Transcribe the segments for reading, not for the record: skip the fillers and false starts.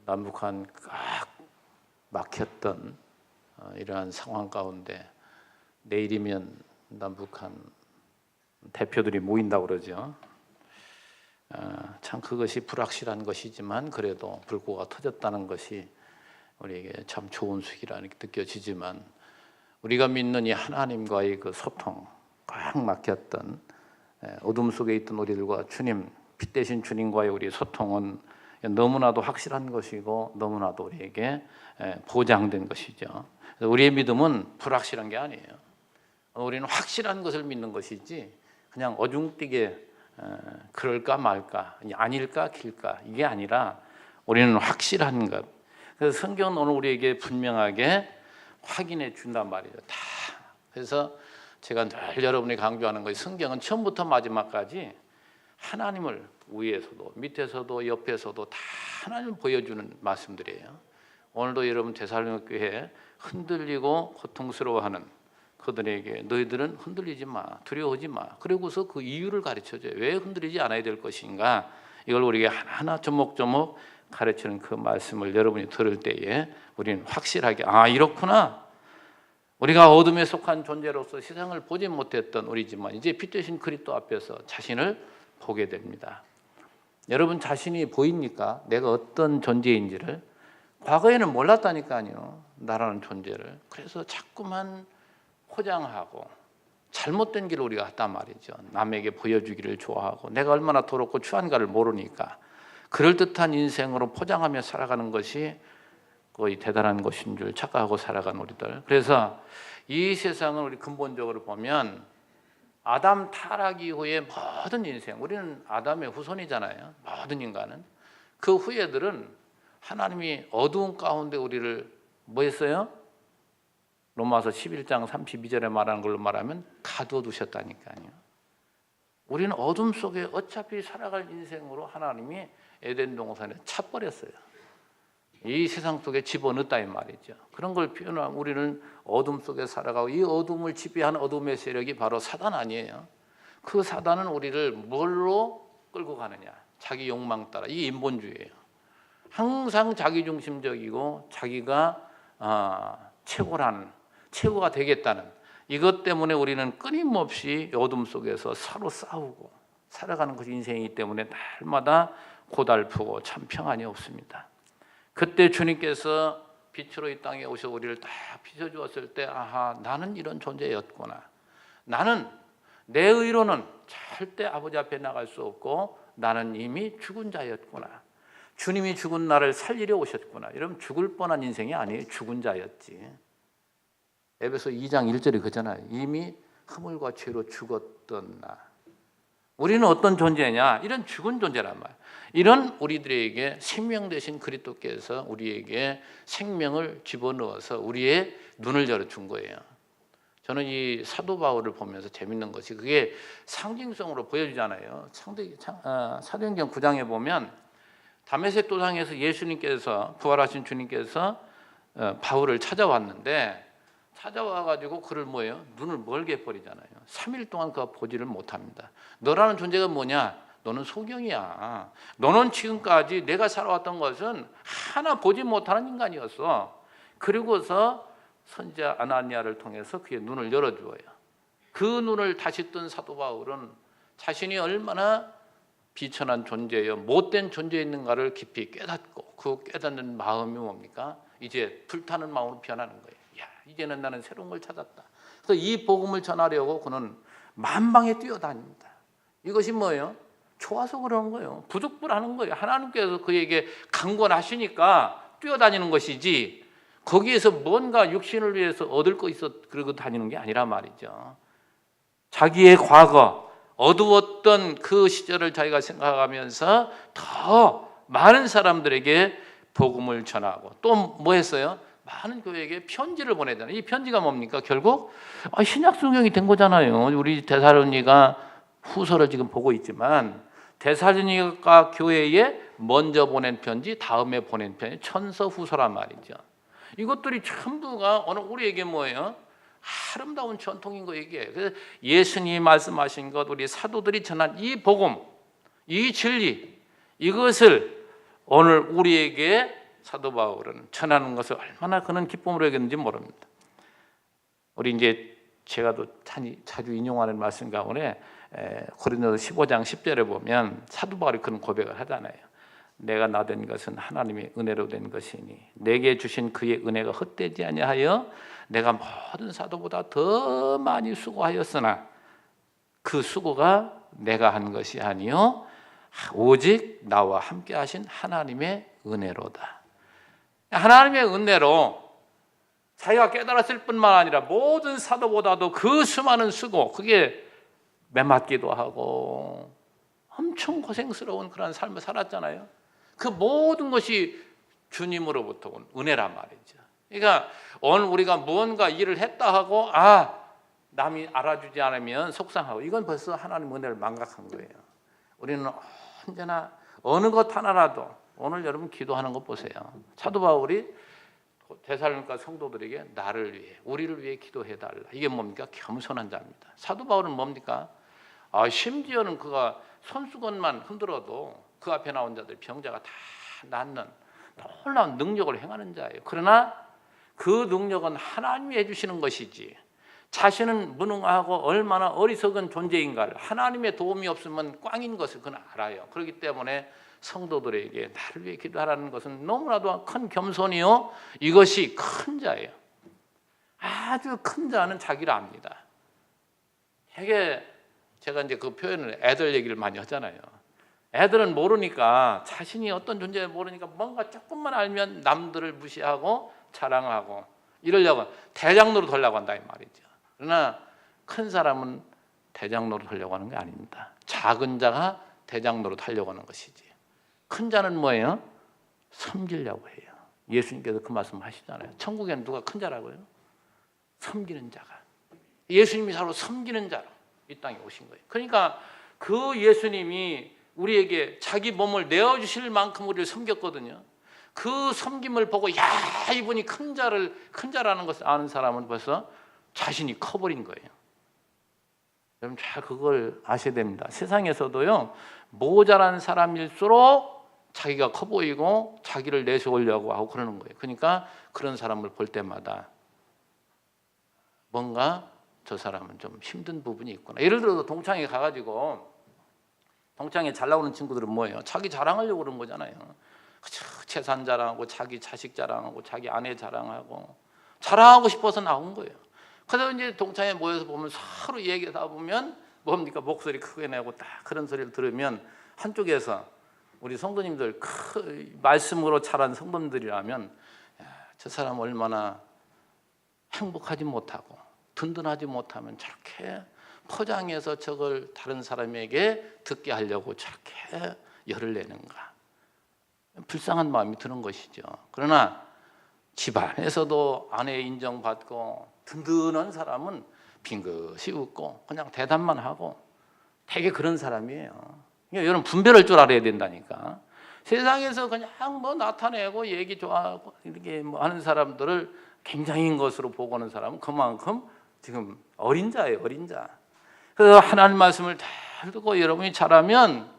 남북한 꽉 막혔던 이러한 상황 가운데 내일이면 남북한 대표들이 모인다고 그러죠. 참 그것이 불확실한 것이지만 그래도 불꽃가 터졌다는 것이 우리에게 참 좋은 수기라 느껴지지만 우리가 믿는 이 하나님과의 그 소통, 꽉 막혔던 어둠 속에 있던 우리들과 주님, 빛 대신 주님과의 우리 소통은 너무나도 확실한 것이고 너무나도 우리에게 보장된 것이죠. 우리의 믿음은 불확실한 게 아니에요. 우리는 확실한 것을 믿는 것이지 그냥 어중뛰게 그럴까 말까, 아닐까 길까 이게 아니라 우리는 확실한 것. 그래서 성경은 오늘 우리에게 분명하게 확인해 준단 말이죠. 다. 그래서 제가 늘 여러분이 강조하는 것이 성경은 처음부터 마지막까지 하나님을 위에서도 밑에서도 옆에서도 다 하나님을 보여주는 말씀들이에요. 오늘도 여러분 데살로니가 교회에 흔들리고 고통스러워하는 그들에게 너희들은 흔들리지 마, 두려워하지 마. 그리고서 그 이유를 가르쳐줘요. 왜 흔들리지 않아야 될 것인가? 이걸 우리에게 하나하나 조목조목 가르치는 그 말씀을 여러분이 들을 때에 우리는 확실하게 이렇구나. 우리가 어둠에 속한 존재로서 세상을 보지 못했던 우리지만 이제 빛 되신 그리스도 앞에서 자신을 보게 됩니다. 여러분 자신이 보입니까? 내가 어떤 존재인지를 과거에는 몰랐다니까요. 나라는 존재를. 그래서 자꾸만 포장하고 잘못된 길을 우리가 갔단 말이죠. 남에게 보여주기를 좋아하고 내가 얼마나 더럽고 추한가를 모르니까 그럴듯한 인생으로 포장하며 살아가는 것이 거의 대단한 것인 줄 착각하고 살아간 우리들. 그래서 이 세상을 우리 근본적으로 보면 아담 타락 이후의 모든 인생, 우리는 아담의 후손이잖아요. 모든 인간은. 그 후예들은 하나님이 어두운 가운데 우리를 뭐 했어요? 로마서 11장 32절에 말하는 걸로 말하면 가두어 두셨다니까요. 우리는 어둠 속에 어차피 살아갈 인생으로 하나님이 에덴 동산에 차버렸어요. 이 세상 속에 집어넣었다 이 말이죠. 그런 걸 표현하면 우리는 어둠 속에 살아가고 이 어둠을 지배하는 어둠의 세력이 바로 사단 아니에요. 그 사단은 우리를 뭘로 끌고 가느냐? 자기 욕망 따라. 이 인본주의예요. 항상 자기중심적이고 자기가 최고가 되겠다는 이것 때문에 우리는 끊임없이 어둠 속에서 서로 싸우고 살아가는 것이 인생이기 때문에 날마다 고달프고 참 평안이 없습니다. 그때 주님께서 빛으로 이 땅에 오셔 우리를 다 비춰주었을 때 나는 이런 존재였구나. 나는 내 의로는 절대 아버지 앞에 나갈 수 없고 나는 이미 죽은 자였구나. 주님이 죽은 나를 살리려 오셨구나. 이러면 죽을 뻔한 인생이 아니에요. 죽은 자였지. 에베소 2장 1절이 그잖아요. 이미 허물과 죄로 죽었던 나. 우리는 어떤 존재냐? 이런 죽은 존재란 말이에요. 이런 우리들에게 생명 되신 그리스도께서 우리에게 생명을 집어넣어서 우리의 눈을 열어준 거예요. 저는 이 사도 바울을 보면서 재밌는 것이 그게 상징성으로 보여주잖아요. 사도행전 9장에 보면 다메섹 도상에서 예수님께서 부활하신 주님께서 바울을 찾아왔는데 찾아와가지고 그를 뭐예요? 눈을 멀게 해버리잖아요. 3일 동안 그가 보지를 못합니다. 너라는 존재가 뭐냐? 너는 소경이야. 너는 지금까지 내가 살아왔던 것은 하나 보지 못하는 인간이었어. 그리고서 선지자 아나니아를 통해서 그의 눈을 열어주어요. 그 눈을 다시 뜬 사도 바울은 자신이 얼마나 비천한 존재여 못된 존재였는가를 깊이 깨닫고 그 깨닫는 마음이 뭡니까? 이제 불타는 마음으로 변하는 거예요. 이제는 나는 새로운 걸 찾았다. 그래서 이 복음을 전하려고 그는 만방에 뛰어다닙니다. 이것이 뭐예요? 좋아서 그러는 거예요. 부득불하는 거예요. 하나님께서 그에게 강권하시니까 뛰어다니는 것이지 거기에서 뭔가 육신을 위해서 얻을 거 있어 그러고 다니는 게 아니란 말이죠. 자기의 과거 어두웠던 그 시절을 자기가 생각하면서 더 많은 사람들에게 복음을 전하고 또 뭐 했어요? 많은 교회에게 편지를 보내잖아요. 이 편지가 뭡니까? 결국 신약 성경이 된 거잖아요. 우리 데살로니가 후서를 지금 보고 있지만 데살로니가 교회에 먼저 보낸 편지, 다음에 보낸 편지, 천서후서란 말이죠. 이것들이 전부가 오늘 우리에게 뭐예요? 아름다운 전통인 거 얘기해요. 그래서 예수님이 말씀하신 것, 우리 사도들이 전한 이 복음, 이 진리, 이것을 오늘 우리에게 사도 바울은 전하는 것을 얼마나 그는 기쁨으로 여겼는지 모릅니다. 우리 이제 제가 또 자주 인용하는 말씀 가운데 고린도서 15장 10절에 보면 사도 바울이 그런 고백을 하잖아요. 내가 나 된 것은 하나님의 은혜로 된 것이니 내게 주신 그의 은혜가 헛되지 아니하여 내가 모든 사도보다 더 많이 수고하였으나 그 수고가 내가 한 것이 아니요 오직 나와 함께 하신 하나님의 은혜로다. 하나님의 은혜로 자기가 깨달았을 뿐만 아니라 모든 사도보다도 그 수많은 수고, 그게 매맞기도 하고 엄청 고생스러운 그런 삶을 살았잖아요. 그 모든 것이 주님으로부터 온 은혜란 말이죠. 그러니까 오늘 우리가 무언가 일을 했다 하고 남이 알아주지 않으면 속상하고, 이건 벌써 하나님 은혜를 망각한 거예요. 우리는 언제나 어느 것 하나라도, 오늘 여러분 기도하는 것 보세요. 사도 바울이 데살로니가 성도들에게 나를 위해, 우리를 위해 기도해달라. 이게 뭡니까? 겸손한 자입니다. 사도 바울은 뭡니까? 심지어는 그가 손수건만 흔들어도 그 앞에 나온 자들 병자가 다 낫는 놀라운 능력을 행하는 자예요. 그러나 그 능력은 하나님이 해주시는 것이지 자신은 무능하고 얼마나 어리석은 존재인가를 하나님의 도움이 없으면 꽝인 것을 그는 알아요. 그렇기 때문에 성도들에게 나를 위해 기도하라는 것은 너무나도 큰 겸손이요, 이것이 큰 자예요. 아주 큰 자는 자기를 압니다. 되게 제가 이제 그 표현을 애들 얘기를 많이 하잖아요. 애들은 모르니까, 자신이 어떤 존재를 모르니까 뭔가 조금만 알면 남들을 무시하고 자랑하고 이러려고 대장로로 되려고 한다 이 말이죠. 그러나 큰 사람은 대장로로 되려고 하는 게 아닙니다. 작은 자가 대장로로 되려고 하는 것이지. 큰 자는 뭐예요? 섬기려고 해요. 예수님께서 그 말씀 하시잖아요. 천국에는 누가 큰 자라고요? 섬기는 자가. 예수님이 바로 섬기는 자로 이 땅에 오신 거예요. 그러니까 그 예수님이 우리에게 자기 몸을 내어주실 만큼 우리를 섬겼거든요. 그 섬김을 보고 이분이 큰 자라는 것을 아는 사람은 벌써 자신이 커버린 거예요. 여러분 잘 그걸 아셔야 됩니다. 세상에서도요, 모자란 사람일수록 자기가 커 보이고 자기를 내세우려고 하고 그러는 거예요. 그러니까 그런 사람을 볼 때마다 뭔가 저 사람은 좀 힘든 부분이 있구나. 예를 들어서 동창회 가가지고, 동창회 잘 나오는 친구들은 뭐예요? 자기 자랑하려고 그러는 거잖아요. 재산 자랑하고 자기 자식 자랑하고 자기 아내 자랑하고 자랑하고 싶어서 나온 거예요. 그래서 이제 동창회 모여서 보면 서로 얘기하다 보면 뭡니까? 목소리 크게 내고 딱 그런 소리를 들으면 한쪽에서 우리 성도님들 말씀으로 자란 성도님들이라면 저 사람 얼마나 행복하지 못하고 든든하지 못하면 저렇게 포장해서 저걸 다른 사람에게 듣게 하려고 저렇게 열을 내는가. 불쌍한 마음이 드는 것이죠. 그러나 집안에서도 아내 인정받고 든든한 사람은 빙긋이 웃고 그냥 대답만 하고 되게 그런 사람이에요. 그러니까 여러분 분별할 줄 알아야 된다니까. 세상에서 그냥 뭐 나타내고 얘기 좋아하고 이렇게 뭐 하는 사람들을 굉장인 것으로 보고 하는 사람은 그만큼 지금 어린 자예요, 어린 자. 그래서 하나님 말씀을 잘 듣고 여러분이 잘하면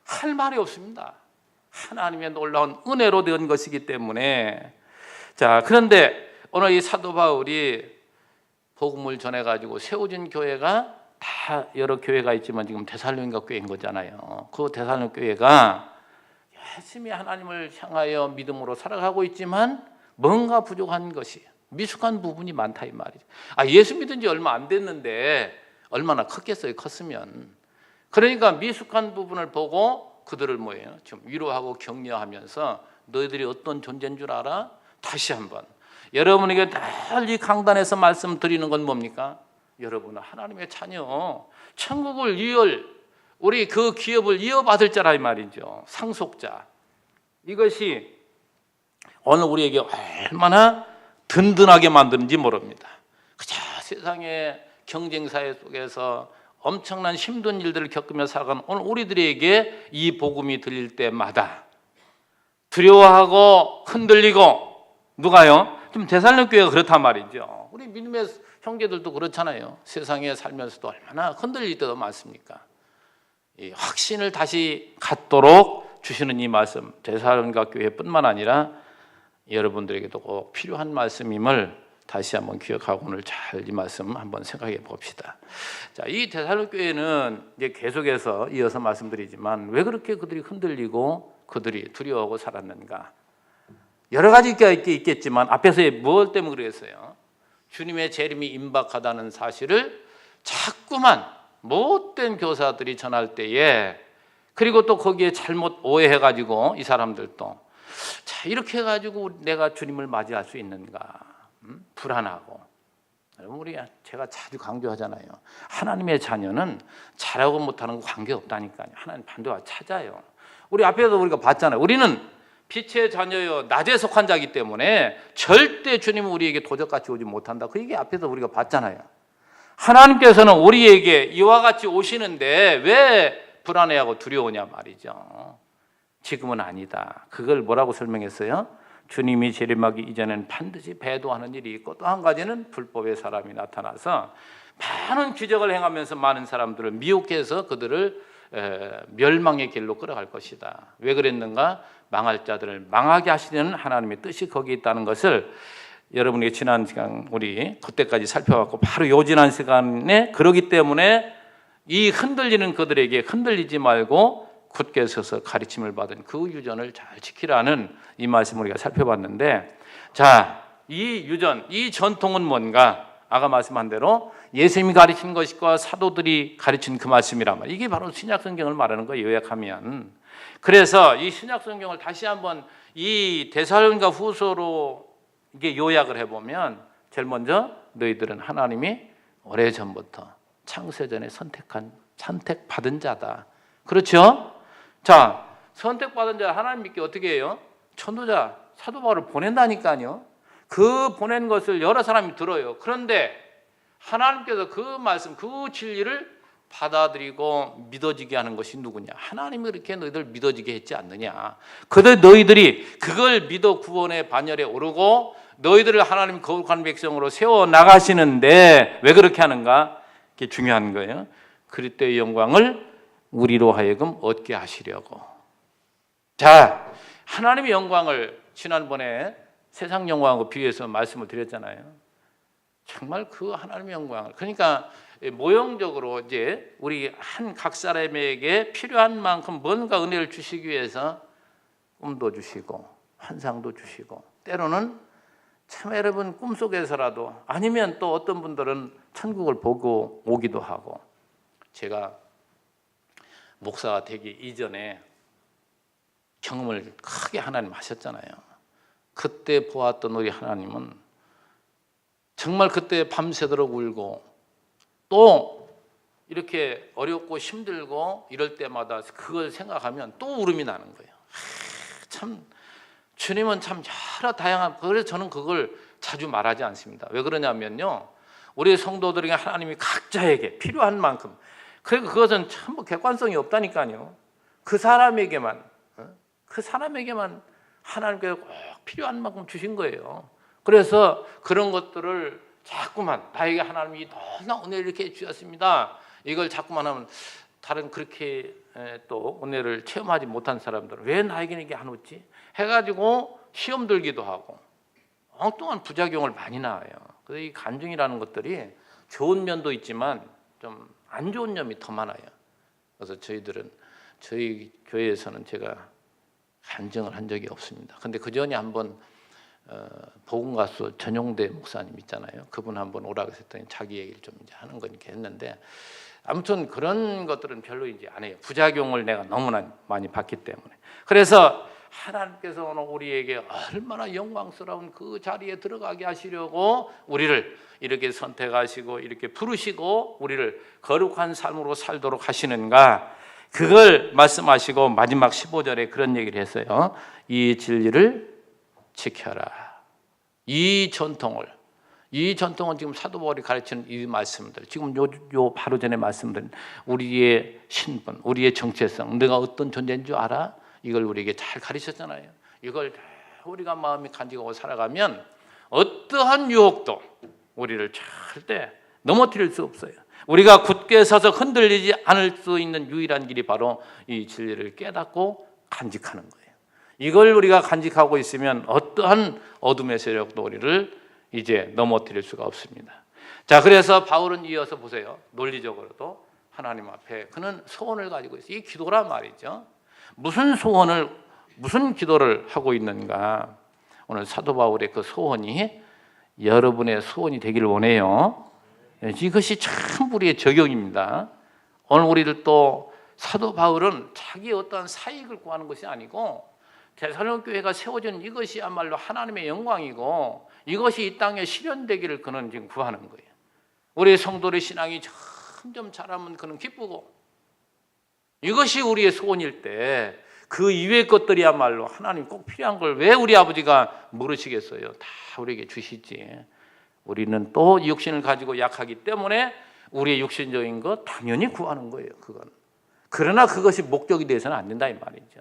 할 말이 없습니다. 하나님의 놀라운 은혜로 된 것이기 때문에. 자, 그런데 오늘 이 사도 바울이 복음을 전해가지고 세워진 교회가 다 여러 교회가 있지만 지금 데살로니가 교회인 거잖아요. 그 데살로니가 교회가 열심히 하나님을 향하여 믿음으로 살아가고 있지만 뭔가 부족한 것이, 미숙한 부분이 많다 이 말이죠. 예수 믿은 지 얼마 안 됐는데 얼마나 컸겠어요, 컸으면. 그러니까 미숙한 부분을 보고 그들을 뭐예요? 좀 위로하고 격려하면서 너희들이 어떤 존재인 줄 알아? 다시 한번 여러분에게 늘 이 강단에서 말씀드리는 건 뭡니까? 여러분은 하나님의 자녀, 천국을 우리 그 기업을 이어받을 자라 이 말이죠. 상속자. 이것이 오늘 우리에게 얼마나 든든하게 만드는지 모릅니다. 그저 세상의 경쟁사회 속에서 엄청난 힘든 일들을 겪으며 살아가는 오늘 우리들에게 이 복음이 들릴 때마다 두려워하고 흔들리고, 누가요? 좀 데살로니가 교회가 그렇단 말이죠. 우리 믿음의 형제들도 그렇잖아요. 세상에 살면서도 얼마나 흔들릴 때도 많습니까? 이 확신을 다시 갖도록 주시는 이 말씀, 데살로니가 교회뿐만 아니라 여러분들에게도 꼭 필요한 말씀임을 다시 한번 기억하고 오늘 잘 이 말씀 한번 생각해 봅시다. 자, 이 데살로니가 교회는 이제 계속해서 이어서 말씀드리지만 왜 그렇게 그들이 흔들리고 그들이 두려워하고 살았는가? 여러 가지가 있겠지만 앞에서 무엇 때문에 그랬어요? 주님의 재림이 임박하다는 사실을 자꾸만 못된 교사들이 전할 때에, 그리고 또 거기에 잘못 오해해가지고 이 사람들도 자, 이렇게 해가지고 내가 주님을 맞이할 수 있는가? 불안하고. 여러분, 제가 자주 강조하잖아요. 하나님의 자녀는 잘하고 못하는 거 관계없다니까요. 하나님 반드시 찾아요. 우리 앞에서 우리가 봤잖아요. 우리는 빛의 자녀여 낮에 속한 자이기 때문에 절대 주님은 우리에게 도적같이 오지 못한다. 그 얘기 앞에서 우리가 봤잖아요. 하나님께서는 우리에게 이와 같이 오시는데 왜 불안해하고 두려우냐 말이죠. 지금은 아니다. 그걸 뭐라고 설명했어요? 주님이 재림하기 이전에는 반드시 배도하는 일이 있고, 또 한 가지는 불법의 사람이 나타나서 많은 기적을 행하면서 많은 사람들을 미혹해서 그들을 멸망의 길로 끌어갈 것이다. 왜 그랬는가? 망할 자들을 망하게 하시려는 하나님의 뜻이 거기에 있다는 것을 여러분에게 지난 시간 우리 그때까지 살펴봤고, 바로 요 지난 시간에 그러기 때문에 이 흔들리는 그들에게 흔들리지 말고 굳게 서서 가르침을 받은 그 유전을 잘 지키라는 이 말씀을 우리가 살펴봤는데, 자, 이 유전, 이 전통은 뭔가? 아까 말씀한 대로 예수님이 가르친 것과 사도들이 가르친 그 말씀이란 말이에요. 이게 바로 신약 성경을 말하는 거예요, 요약하면. 그래서 이 신약 성경을 다시 한번 이 데살로니가 후서로 이게 요약을 해보면, 제일 먼저 너희들은 하나님이 오래전부터 창세전에 선택받은 자다. 그렇죠? 자, 선택받은 자 하나님 믿기 어떻게 해요? 전도자 사도 바울을 보낸다니까요. 그 보낸 것을 여러 사람이 들어요. 그런데 하나님께서 그 말씀, 그 진리를 받아들이고 믿어지게 하는 것이 누구냐? 하나님이 그렇게 너희들 믿어지게 했지 않느냐? 너희들이 그걸 믿어 구원의 반열에 오르고 너희들을 하나님 거룩한 백성으로 세워 나가시는데 왜 그렇게 하는가? 그게 중요한 거예요. 그리스도의 영광을 우리로 하여금 얻게 하시려고. 자, 하나님의 영광을 지난번에 세상 영광하고 비교해서 말씀을 드렸잖아요. 정말 그 하나님의 영광을, 그러니까 모형적으로 이제 우리 각 사람에게 필요한 만큼 뭔가 은혜를 주시기 위해서 꿈도 주시고 환상도 주시고, 때로는 참 여러분 꿈속에서라도, 아니면 또 어떤 분들은 천국을 보고 오기도 하고. 제가 목사가 되기 이전에 경험을 크게 하나님 하셨잖아요. 그때 보았던 우리 하나님은 정말 그때 밤새도록 울고, 또 이렇게 어렵고 힘들고 이럴 때마다 그걸 생각하면 또 울음이 나는 거예요. 참 주님은 참 여러 다양한, 그래서 저는 그걸 자주 말하지 않습니다. 왜 그러냐면요, 우리 성도들에게 하나님이 각자에게 필요한 만큼, 그리고 그것은 참 객관성이 없다니까요. 그 사람에게만 하나님께서 꼭 필요한 만큼 주신 거예요. 그래서 그런 것들을 자꾸만 나에게 하나님이 너무나 은혜를 이렇게 주셨습니다. 이걸 자꾸만 하면 다른 그렇게 또 은혜를 체험하지 못한 사람들은 왜 나에게는 이게 안 오지? 해가지고 시험 들기도 하고 엉뚱한 부작용을 많이 낳아요. 그래서 이 간증이라는 것들이 좋은 면도 있지만 좀 안 좋은 점이 더 많아요. 그래서 저희 교회에서는 제가 간증을 한 적이 없습니다. 근데 그 전에 한번 복음가수 전용대 목사님 있잖아요. 그분 한번 오라고 했더니 자기 얘기를 좀 이제 하는 거니까 했는데, 아무튼 그런 것들은 별로 이제 안 해요. 부작용을 내가 너무나 많이 봤기 때문에. 그래서 하나님께서 오늘 우리에게 얼마나 영광스러운 그 자리에 들어가게 하시려고 우리를 이렇게 선택하시고 이렇게 부르시고 우리를 거룩한 삶으로 살도록 하시는가, 그걸 말씀하시고 마지막 15절에 그런 얘기를 했어요. 이 진리를 지켜라. 이 전통은 지금 사도 바울이 가르치는 이 말씀들, 지금 요 바로 전에 말씀드린 우리의 신분, 우리의 정체성, 내가 어떤 존재인 줄 알아? 이걸 우리에게 잘 가르쳤잖아요. 이걸 우리가 마음에 간직하고 살아가면 어떠한 유혹도 우리를 절대 넘어뜨릴 수 없어요. 우리가 굳게 서서 흔들리지 않을 수 있는 유일한 길이 바로 이 진리를 깨닫고 간직하는 거예요. 이걸 우리가 간직하고 있으면 어떠한 어둠의 세력도 우리를 이제 넘어뜨릴 수가 없습니다. 자, 그래서 바울은 이어서 보세요. 논리적으로도 하나님 앞에 그는 소원을 가지고 있어요. 이 기도란 말이죠. 무슨 소원을, 무슨 기도를 하고 있는가? 오늘 사도 바울의 그 소원이 여러분의 소원이 되기를 원해요. 이것이 참 우리의 적용입니다. 오늘 우리들도 사도 바울은 자기의 어떠한 사익을 구하는 것이 아니고 데살로니가 교회가 세워진 이것이야말로 하나님의 영광이고 이것이 이 땅에 실현되기를 그는 지금 구하는 거예요. 우리 성도의 신앙이 점점 자라면 그는 기쁘고 이것이 우리의 소원일 때 그 이외의 것들이야말로 하나님 꼭 필요한 걸 왜 우리 아버지가 모르시겠어요? 다 우리에게 주시지. 우리는 또 육신을 가지고 약하기 때문에 우리의 육신적인 것 당연히 구하는 거예요. 그건. 그러나 그것이 목적이 돼서는 안 된다 이 말이죠.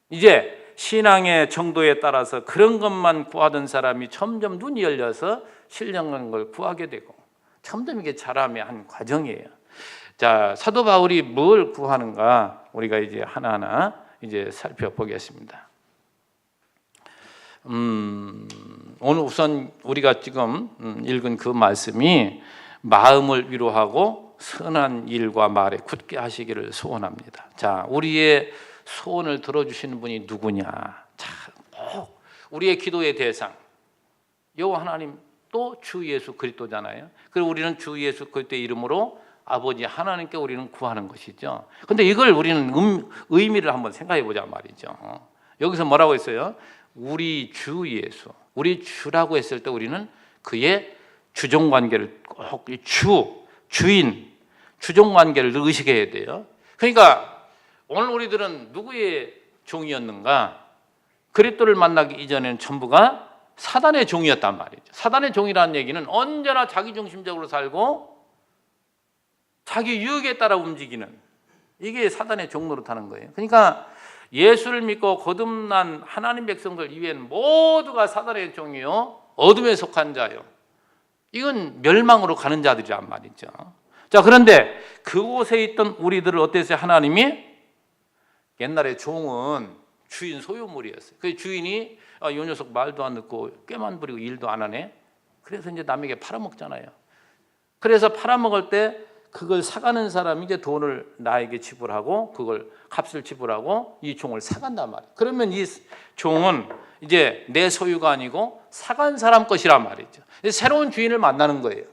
이제 신앙의 정도에 따라서 그런 것만 구하던 사람이 점점 눈이 열려서 신령한 걸 구하게 되고 점점 이게 자람의 한 과정이에요. 자, 사도 바울이 뭘 구하는가 우리가 이제 하나하나 이제 살펴보겠습니다. 오늘 우선 우리가 지금 읽은 그 말씀이 마음을 위로하고 선한 일과 말에 굳게 하시기를 소원합니다. 자, 우리의 소원을 들어주시는 분이 누구냐? 자, 꼭 우리의 기도의 대상 여호와 하나님 또 주 예수 그리스도잖아요. 그리고 우리는 주 예수 그리스도의 이름으로 아버지 하나님께 우리는 구하는 것이죠. 근데 이걸 우리는 의미를 한번 생각해 보자 말이죠. 여기서 뭐라고 했어요? 우리 주 예수, 우리 주라고 했을 때 우리는 그의 주종관계를 꼭 주인, 주종관계를 의식해야 돼요. 그러니까 오늘 우리들은 누구의 종이었는가? 그리스도를 만나기 이전에는 전부가 사단의 종이었단 말이죠. 사단의 종이라는 얘기는 언제나 자기중심적으로 살고 자기 유혹에 따라 움직이는 이게 사단의 종노릇하는 거예요. 그러니까 예수를 믿고 거듭난 하나님 백성들 이외에는 모두가 사단의 종이요 어둠에 속한 자요. 이건 멸망으로 가는 자들이란 말이죠. 자, 그런데 그곳에 있던 우리들을 어땠어요? 하나님이 옛날에 종은 주인 소유물이었어요. 그 주인이 이 녀석 말도 안 듣고 꾀만 부리고 일도 안 하네. 그래서 이제 남에게 팔아먹잖아요. 그래서 팔아먹을 때 그걸 사가는 사람이 이제 돈을 나에게 지불하고 그걸 값을 지불하고 이 종을 사간단 말이에요. 그러면 이 종은 이제 내 소유가 아니고 사간 사람 것이란 말이죠. 새로운 주인을 만나는 거예요.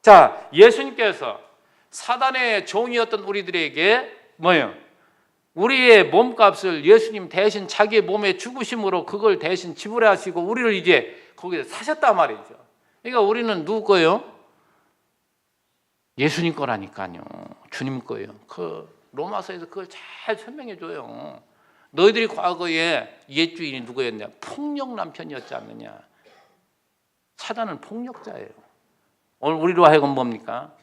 자, 예수님께서 사단의 종이었던 우리들에게 뭐예요? 우리의 몸값을 예수님 대신 자기의 몸에 죽으심으로 그걸 대신 지불하시고 우리를 이제 거기서 사셨단 말이죠. 그러니까 우리는 누구 거예요? 예수님 거라니까요. 주님 거예요. 그 로마서에서 그걸 잘 설명해 줘요. 너희들이 과거에 옛 주인이 누구였냐? 폭력 남편이었지 않느냐? 사단은 폭력자예요. 오늘 우리로 하여금 뭡니까?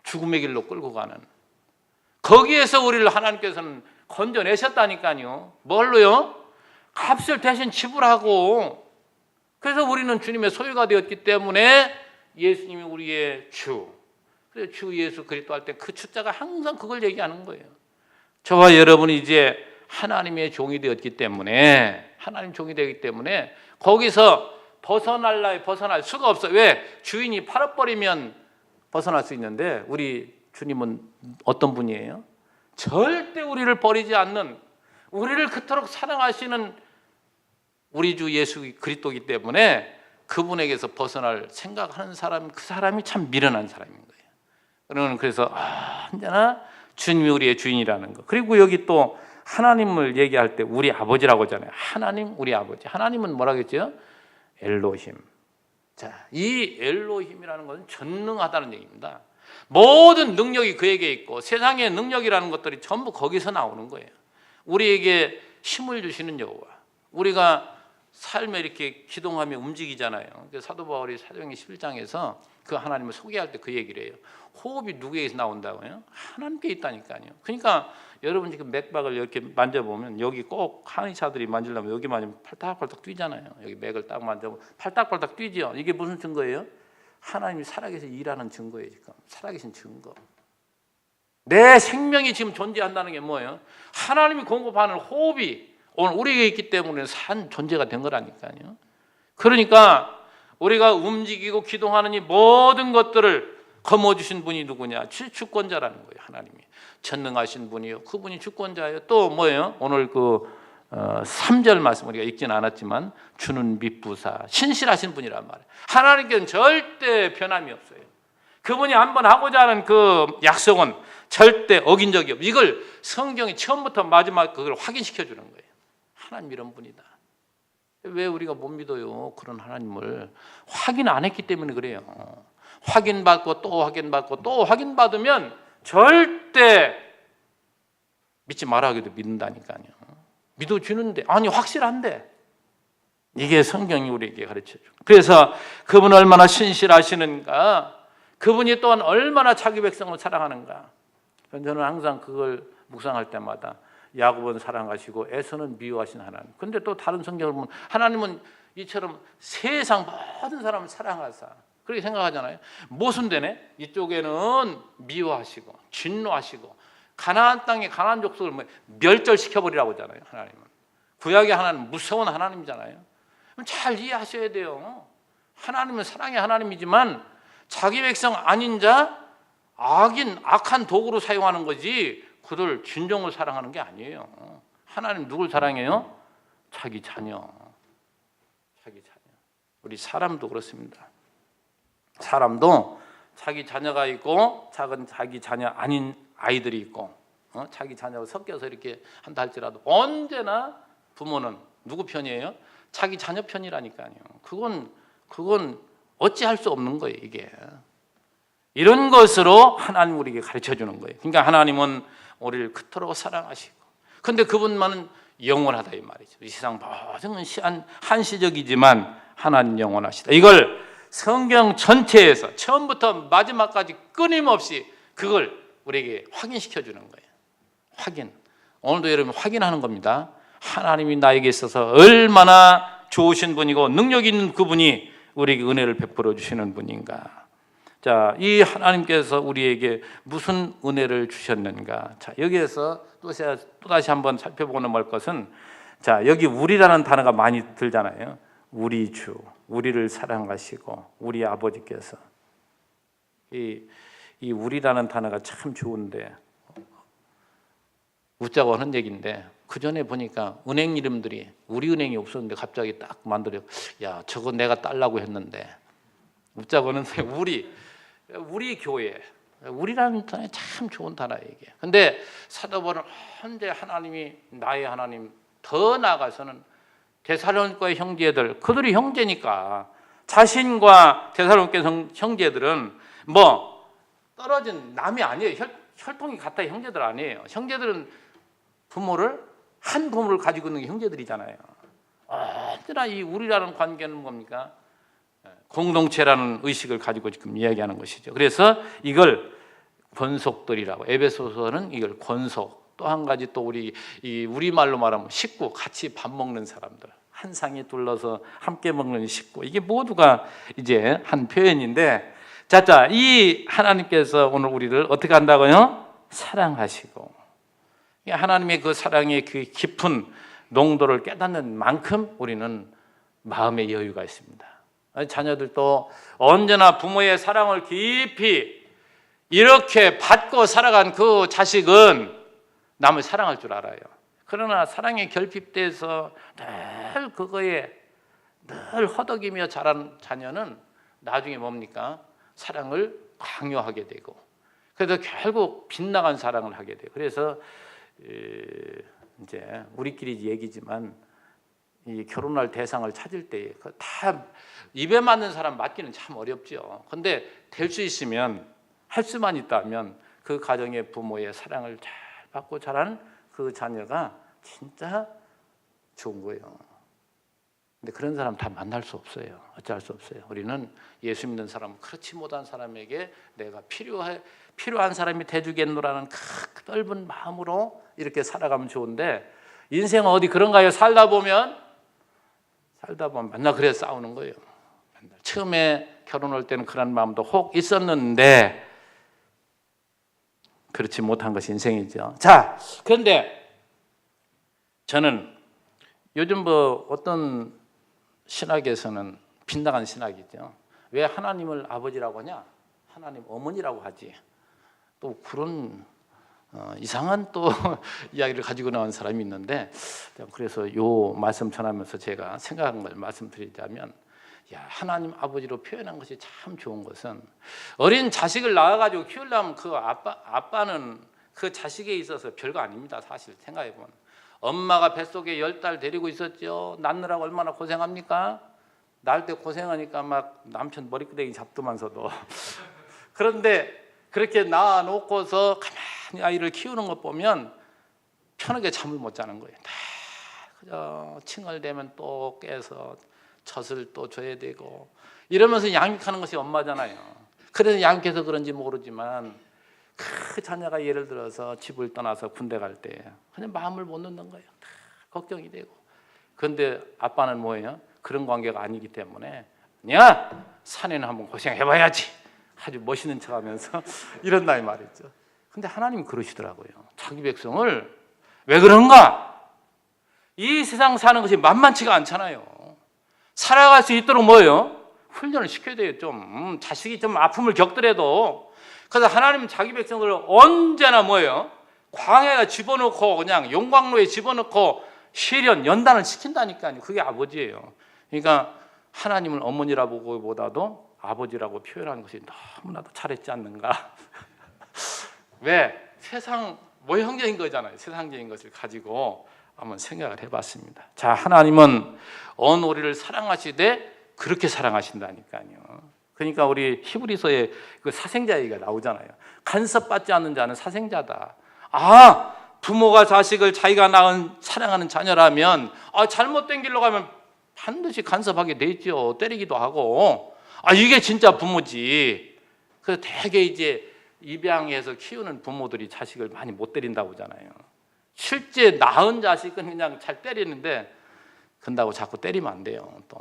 죽음의 길로 끌고 가는. 거기에서 우리를 하나님께서는 건져내셨다니까요. 뭘로요? 값을 대신 지불하고. 그래서 우리는 주님의 소유가 되었기 때문에 예수님이 우리의 주. 그래서 주 예수 그리스도 할 때 그 주자가 항상 그걸 얘기하는 거예요. 저와 여러분이 이제 하나님의 종이 되었기 때문에 하나님 종이 되기 때문에 거기서 벗어날 수가 없어요. 왜? 주인이 팔아버리면 벗어날 수 있는데 우리 주님은 어떤 분이에요? 절대 우리를 버리지 않는 우리를 그토록 사랑하시는 우리 주 예수 그리스도이기 때문에 그분에게서 벗어날 생각하는 사람 그 사람이 참 미련한 사람인 거예요. 그래서 언제나 주님이 우리의 주인이라는 거. 그리고 여기 또 하나님을 얘기할 때 우리 아버지라고 하잖아요. 하나님 우리 아버지. 하나님은 뭐라고 했죠? 엘로힘. 자, 이 엘로힘이라는 것은 전능하다는 얘기입니다. 모든 능력이 그에게 있고 세상의 능력이라는 것들이 전부 거기서 나오는 거예요. 우리에게 힘을 주시는 여호와. 우리가 삶에 이렇게 기동하며 움직이잖아요. 사도 바울이 사도행전 11장에서 그 하나님을 소개할 때 그 얘기를 해요. 호흡이 누구에게서 나온다고요? 하나님께 있다니까요. 그러니까 여러분 지금 맥박을 이렇게 만져보면 여기 꼭 한의사들이 만지려면 여기 만지면 팔딱팔딱 뛰잖아요. 여기 맥을 딱 만져보면 팔딱팔딱 뛰죠. 이게 무슨 증거예요? 하나님이 살아계신 일하는 증거예요. 지금 살아계신 증거. 내 생명이 지금 존재한다는 게 뭐예요? 하나님이 공급하는 호흡이 오늘 우리에게 있기 때문에 산 존재가 된 거라니까요. 그러니까 우리가 움직이고 기동하는 이 모든 것들을 거머쥐신 분이 누구냐? 주권자라는 거예요. 하나님이 전능하신 분이요, 그분이 주권자예요. 또 뭐예요? 오늘 그 3절 말씀 우리가 읽지는 않았지만 주는 미부사, 신실하신 분이란 말이에요. 하나님께는 절대 변함이 없어요. 그분이 한번 하고자 하는 그 약속은 절대 어긴 적이 없어요. 이걸 성경이 처음부터 마지막 그걸 확인시켜 주는 거예요. 하나님 이런 분이다. 왜 우리가 못 믿어요? 그런 하나님을 확인 안 했기 때문에 그래요. 확인받고 또 확인받고 또 확인받으면 절대 믿지 말아 하기도 믿는다니까요. 믿어주는데 아니 확실한데 이게 성경이 우리에게 가르쳐줘. 그래서 그분 얼마나 신실하시는가, 그분이 또한 얼마나 자기 백성을 사랑하는가. 저는 항상 그걸 묵상할 때마다 야곱은 사랑하시고 에서는 미워하신 하나님. 근데 또 다른 성경을 보면 하나님은 이처럼 세상 모든 사람을 사랑하사, 그렇게 생각하잖아요. 모순되네. 이쪽에는 미워하시고 진노하시고 가나안 땅에 가나안 족속을 멸절시켜버리라고 하잖아요. 하나님은 구약의 하나님은 무서운 하나님이잖아요. 잘 이해하셔야 돼요. 하나님은 사랑의 하나님이지만 자기 백성 아닌 자, 악한 도구로 사용하는 거지 그들 진정으로 사랑하는 게 아니에요. 하나님 누굴 사랑해요? 자기 자녀. 자기 자녀. 우리 사람도 그렇습니다. 사람도 자기 자녀가 있고 작은 자기 자녀 아닌 아이들이 있고 자기 자녀가 섞여서 이렇게 한다 할지라도 언제나 부모는 누구 편이에요? 자기 자녀 편이라니까요. 그건 어찌할 수 없는 거예요. 이게 이런 것으로 하나님 우리에게 가르쳐 주는 거예요. 그러니까 하나님은 우리를 그토록 사랑하시고, 근데 그분만은 영원하다 이 말이죠. 이 세상 모든 건 한시적이지만 하나님 영원하시다. 이걸 성경 전체에서 처음부터 마지막까지 끊임없이 그걸 우리에게 확인시켜 주는 거예요. 확인. 오늘도 여러분 확인하는 겁니다. 하나님이 나에게 있어서 얼마나 좋으신 분이고 능력 있는 그분이 우리에게 은혜를 베풀어 주시는 분인가. 자, 이 하나님께서 우리에게 무슨 은혜를 주셨는가. 자, 여기에서 또 다시 한번 살펴보는 것은, 자, 여기 우리라는 단어가 많이 들잖아요. 우리 주, 우리를 사랑하시고 우리 아버지께서. 이 우리라는 단어가 참 좋은데 웃자고 하는 얘기인데, 그 전에 보니까 은행 이름들이 우리 은행이 없었는데 갑자기 딱 만들어. 야, 저거 내가 딸라고 했는데. 웃자고 하는데 우리 교회, 우리라는 단어 참 좋은 단어예요 이게. 근데 사도 바울은 언제 하나님이 나의 하나님, 더 나아가서는 데살로니가의 형제들, 그들이 형제니까 자신과 데살로니가 형제들은 뭐 떨어진 남이 아니에요. 혈통이 같아 형제들 아니에요. 형제들은 한 부모를 가지고 있는 게 형제들이잖아요. 언제나 이 우리라는 관계는 뭡니까? 공동체라는 의식을 가지고 지금 이야기하는 것이죠. 그래서 이걸 권속들이라고, 에베소서는 이걸 권속. 또 한 가지 또 우리 말로 말하면 식구, 같이 밥 먹는 사람들, 한 상에 둘러서 함께 먹는 식구, 이게 모두가 이제 한 표현인데, 자, 이 하나님께서 오늘 우리를 어떻게 한다고요? 사랑하시고, 하나님의 그 사랑의 그 깊은 농도를 깨닫는 만큼 우리는 마음의 여유가 있습니다. 자녀들도 언제나 부모의 사랑을 깊이 이렇게 받고 살아간 그 자식은 남을 사랑할 줄 알아요. 그러나 사랑에 결핍돼서 늘 그거에 늘 허덕이며 자란 자녀는 나중에 뭡니까? 사랑을 강요하게 되고, 그래서 결국 빗나간 사랑을 하게 돼요. 그래서 이제 우리끼리 얘기지만 이 결혼할 대상을 찾을 때 다 입에 맞는 사람 맞기는 참 어렵죠. 근데 될 수 있으면, 할 수만 있다면 그 가정의 부모의 사랑을 잘 받고 자란 그 자녀가 진짜 좋은 거예요. 근데 그런 사람 다 만날 수 없어요. 어찌할 수 없어요. 우리는 예수 믿는 사람, 그렇지 못한 사람에게 내가 필요한 사람이 돼주겠노라는 그 넓은 마음으로 이렇게 살아가면 좋은데, 인생은 어디 그런가요? 살다 보면 맨날 그래 싸우는 거예요. 맨날. 처음에 결혼할 때는 그런 마음도 혹 있었는데 그렇지 못한 것이 인생이죠. 자, 그런데 저는 요즘 뭐 어떤 신학에서는 빗나간 신학이죠. 왜 하나님을 아버지라고 하냐? 하나님 어머니라고 하지. 또 그런 이상한 또 이야기를 가지고 나온 사람이 있는데, 그래서 요 말씀 전하면서 제가 생각한 걸 말씀드리자면, 하나님 아버지로 표현한 것이 참 좋은 것은, 어린 자식을 낳아가지고 키우려면 그 아빠는 그 자식에 있어서 별거 아닙니다. 사실 생각해보면 엄마가 뱃속에 10달 데리고 있었죠. 낳느라고 얼마나 고생합니까? 낳을 때 고생하니까 막 남편 머리끄댕이 잡더만서도 그런데 그렇게 낳아놓고서 가만히 아이를 키우는 것 보면 편하게 잠을 못 자는 거예요. 다 그저 칭얼대면 또 깨서 젖을 또 줘야 되고 이러면서 양육하는 것이 엄마잖아요. 그래서 양육해서 그런지 모르지만 그 자녀가 예를 들어서 집을 떠나서 군대 갈 때 그냥 마음을 못 놓는 거예요. 다 걱정이 되고. 그런데 아빠는 뭐예요? 그런 관계가 아니기 때문에 야 산에는 한번 고생해봐야지 아주 멋있는 척하면서 이런다 이 말이죠. 근데 하나님 그러시더라고요. 자기 백성을 왜 그런가? 이 세상 사는 것이 만만치가 않잖아요. 살아갈 수 있도록 뭐예요? 훈련을 시켜야 돼요. 좀 자식이 좀 아픔을 겪더라도. 그래서 하나님은 자기 백성을 언제나 뭐예요? 광야에 집어넣고 그냥 용광로에 집어넣고 시련 연단을 시킨다니까요. 그게 아버지예요. 그러니까 하나님을 어머니라고 보기보다도 아버지라고 표현하는 것이 너무나도 잘했지 않는가. 왜? 세상 모형적인 거잖아요. 세상적인 것을 가지고 한번 생각을 해봤습니다. 자, 하나님은 어느 우리를 사랑하시되 그렇게 사랑하신다니까요. 그러니까 우리 히브리서에 그 사생자 얘기가 나오잖아요. 간섭받지 않는 자는 사생자다. 아, 부모가 자식을 자기가 낳은 사랑하는 자녀라면 잘못된 길로 가면 반드시 간섭하게 돼 있죠. 때리기도 하고. 이게 진짜 부모지. 그래서 되게 이제 입양해서 키우는 부모들이 자식을 많이 못 때린다고 하잖아요. 실제 낳은 자식은 그냥 잘 때리는데 그런다고 자꾸 때리면 안 돼요. 또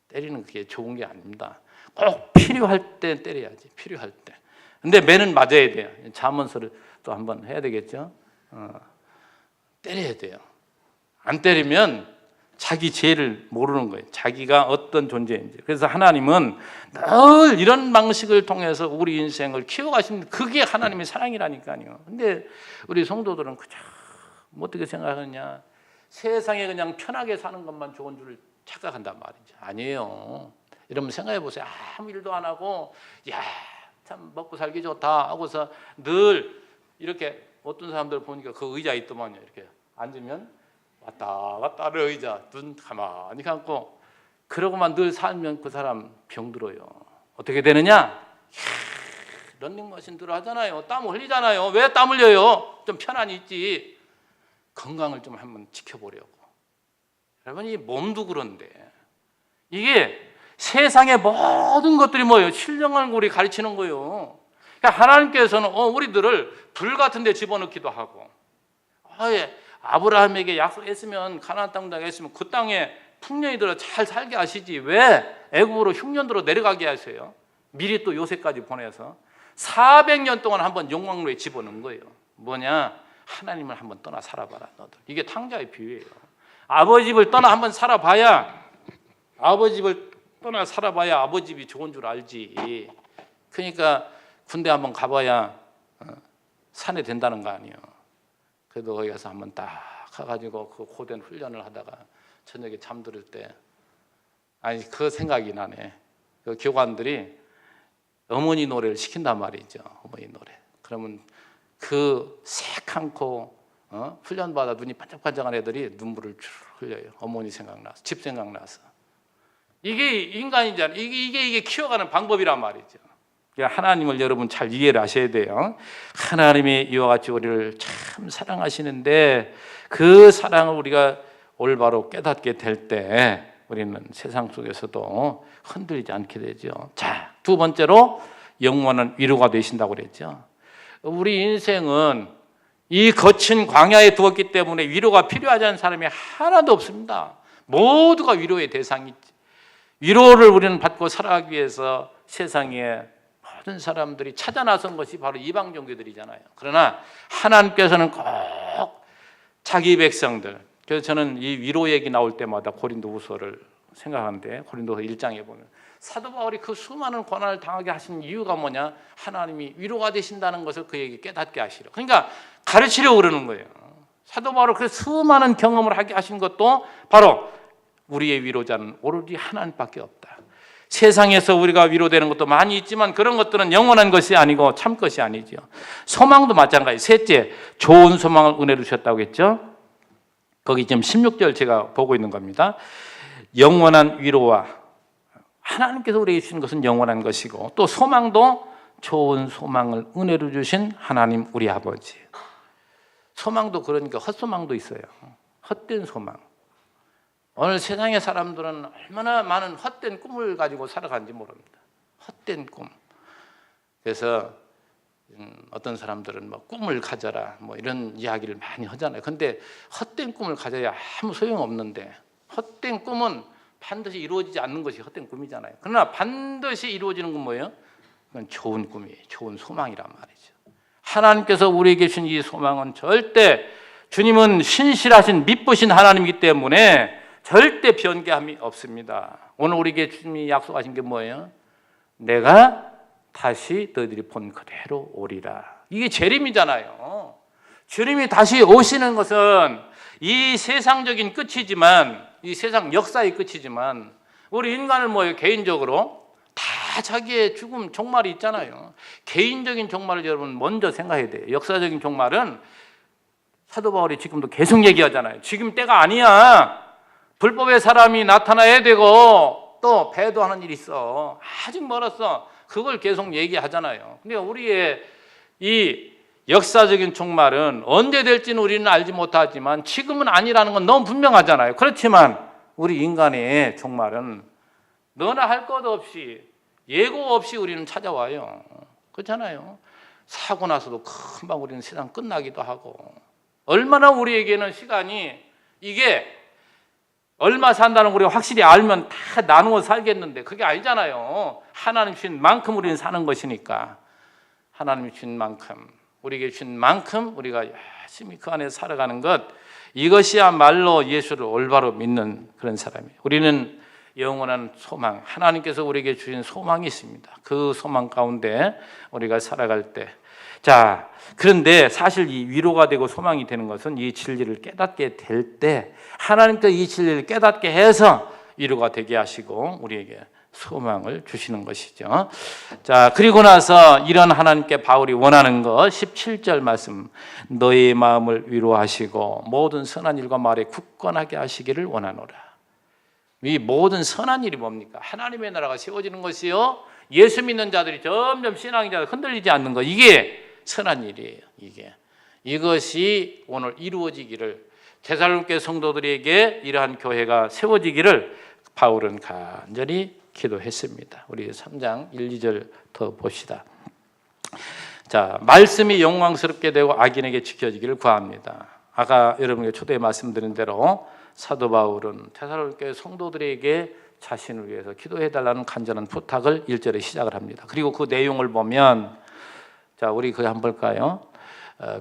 때리는 그게 좋은 게 아닙니다. 꼭 필요할 때 때려야지. 필요할 때. 근데 매는 맞아야 돼요. 잠언서를 또 한번 해야 되겠죠. 때려야 돼요. 안 때리면 자기 죄를 모르는 거예요. 자기가 어떤 존재인지. 그래서 하나님은 늘 이런 방식을 통해서 우리 인생을 키워가시는 그게 하나님의 사랑이라니까요. 근데 우리 성도들은 그저 어떻게 생각하느냐. 세상에 그냥 편하게 사는 것만 좋은 줄 착각한단 말이죠. 아니에요. 이러면 생각해 보세요. 아무 일도 안 하고 참 먹고 살기 좋다 하고서 늘 이렇게 어떤 사람들 보니까 그 의자에 있더만요. 이렇게 앉으면 왔다 갔다 하는 의자, 눈 가만히 감고 그러고만 늘 살면 그 사람 병들어요. 어떻게 되느냐? 런닝머신들 하잖아요. 땀 흘리잖아요. 왜 땀 흘려요? 좀 편안히 있지. 건강을 좀 한번 지켜보려고. 여러분, 이 몸도 그런데 이게 세상의 모든 것들이 뭐예요? 신령한 우리 가르치는 거예요. 그러니까 하나님께서는 우리들을 불 같은 데 집어넣기도 하고 아브라함에게 약속했으면 가나안 땅 당했으면 그 땅에 풍년이 들어 잘 살게 하시지 왜 애굽으로 흉년으로 내려가게 하세요? 미리 또 요새까지 보내서 400년 동안 한번 용광로에 집어넣은 거예요. 뭐냐? 하나님을 한번 떠나 살아봐라 너들. 이게 탕자의 비유예요. 아버지 집을 떠나 한번 살아봐야 아버지 집을 떠나 살아봐야 아버지 집이 좋은 줄 알지. 그러니까 군대 한번 가봐야 산에 된다는 거 아니에요. 그래도 거기 가서 한번 딱 가가지고 그 고된 훈련을 하다가 저녁에 잠들을 때 그 생각이 나네. 그 교관들이 어머니 노래를 시킨단 말이죠. 어머니 노래. 그러면 그 새카맣고 훈련받아 눈이 반짝반짝한 애들이 눈물을 쭉 흘려요. 어머니 생각나서, 집 생각나서. 이게 인간이잖아요. 이게 키워가는 방법이란 말이죠. 하나님을 여러분 잘 이해를 하셔야 돼요. 하나님이 이와 같이 우리를 참 사랑하시는데 그 사랑을 우리가 올바로 깨닫게 될 때 우리는 세상 속에서도 흔들리지 않게 되죠. 자, 두 번째로 영원한 위로가 되신다고 그랬죠. 우리 인생은 이 거친 광야에 두었기 때문에 위로가 필요하지 않은 사람이 하나도 없습니다. 모두가 위로의 대상이지. 위로를 우리는 받고 살아가기 위해서 세상에 모든 사람들이 찾아 나선 것이 바로 이방 종교들이잖아요. 그러나 하나님께서는 꼭 자기 백성들, 그래서 저는 이 위로 얘기 나올 때마다 고린도후서를 생각하는데, 고린도서 1장에 보면 사도 바울이 그 수많은 고난을 당하게 하신 이유가 뭐냐? 하나님이 위로가 되신다는 것을 그에게 깨닫게 하시려. 그러니까 가르치려고 그러는 거예요. 사도 바울을 그 수많은 경험을 하게 하신 것도 바로 우리의 위로자는 오로지 하나님밖에 없다. 세상에서 우리가 위로되는 것도 많이 있지만 그런 것들은 영원한 것이 아니고 참 것이 아니죠. 소망도 마찬가지. 셋째, 좋은 소망을 은혜로 주셨다고 했죠. 거기 지금 16절 제가 보고 있는 겁니다. 영원한 위로와 하나님께서 우리에게 주신 것은 영원한 것이고, 또 소망도 좋은 소망을 은혜로 주신 하나님 우리 아버지. 소망도 그러니까 헛소망도 있어요. 헛된 소망. 오늘 세상의 사람들은 얼마나 많은 헛된 꿈을 가지고 살아가는지 모릅니다. 헛된 꿈. 그래서 어떤 사람들은 뭐 꿈을 가져라 뭐 이런 이야기를 많이 하잖아요. 근데 헛된 꿈을 가져야 아무 소용없는데, 헛된 꿈은 반드시 이루어지지 않는 것이 헛된 꿈이잖아요. 그러나 반드시 이루어지는 건 뭐예요? 그건 좋은 꿈이에요. 좋은 소망이란 말이죠. 하나님께서 우리에게 주신 이 소망은 절대, 주님은 신실하신 믿으신 하나님이기 때문에 절대 변개함이 없습니다. 오늘 우리에게 주님이 약속하신 게 뭐예요? 내가 다시 너희들이 본 그대로 오리라. 이게 재림이잖아요. 주님이 다시 오시는 것은 이 세상적인 끝이지만, 이 세상 역사의 끝이지만, 우리 인간은 뭐예요? 개인적으로 다 자기의 죽음 종말이 있잖아요. 개인적인 종말을 여러분 먼저 생각해야 돼요. 역사적인 종말은 사도 바울이 지금도 계속 얘기하잖아요. 지금 때가 아니야. 불법의 사람이 나타나야 되고 또 배도하는 일이 있어. 아직 멀었어. 그걸 계속 얘기하잖아요. 근데 우리의 이 역사적인 종말은 언제 될지는 우리는 알지 못하지만 지금은 아니라는 건 너무 분명하잖아요. 그렇지만 우리 인간의 종말은 너나 할 것 없이, 예고 없이 우리는 찾아와요. 그렇잖아요. 사고 나서도 금방 우리는 세상 끝나기도 하고, 얼마나 우리에게는 시간이, 이게 얼마 산다는 거 우리가 확실히 알면 다 나누어 살겠는데 그게 아니잖아요. 하나님 주신 만큼 우리는 사는 것이니까, 하나님 주신 만큼, 우리에게 주신 만큼 우리가 열심히 그 안에 살아가는 것, 이것이야말로 예수를 올바로 믿는 그런 사람이에요. 우리는 영원한 소망, 하나님께서 우리에게 주신 소망이 있습니다. 그 소망 가운데 우리가 살아갈 때, 자, 그런데 사실 이 위로가 되고 소망이 되는 것은 이 진리를 깨닫게 될 때, 하나님께서 이 진리를 깨닫게 해서 위로가 되게 하시고 우리에게 소망을 주시는 것이죠. 자, 그리고 나서 이런 하나님께 바울이 원하는 것 17절 말씀, 너의 마음을 위로하시고 모든 선한 일과 말에 굳건하게 하시기를 원하노라. 이 모든 선한 일이 뭡니까? 하나님의 나라가 세워지는 것이요, 예수 믿는 자들이 점점 신앙의 자들 흔들리지 않는 것, 이게 선한 일이에요. 이것이 오늘 이루어지기를, 데살로니가 성도들에게 이러한 교회가 세워지기를 바울은 간절히 기도했습니다. 우리 3장 1, 2절 더 봅시다. 자, 말씀이 영광스럽게 되고 악인에게 지켜지기를 구합니다. 아까 여러분에게 초대에 말씀드린 대로 사도 바울은 데살로니가 성도들에게 자신을 위해서 기도해달라는 간절한 부탁을 1절에 시작을 합니다. 그리고 그 내용을 보면, 자, 우리 그거 한번 볼까요?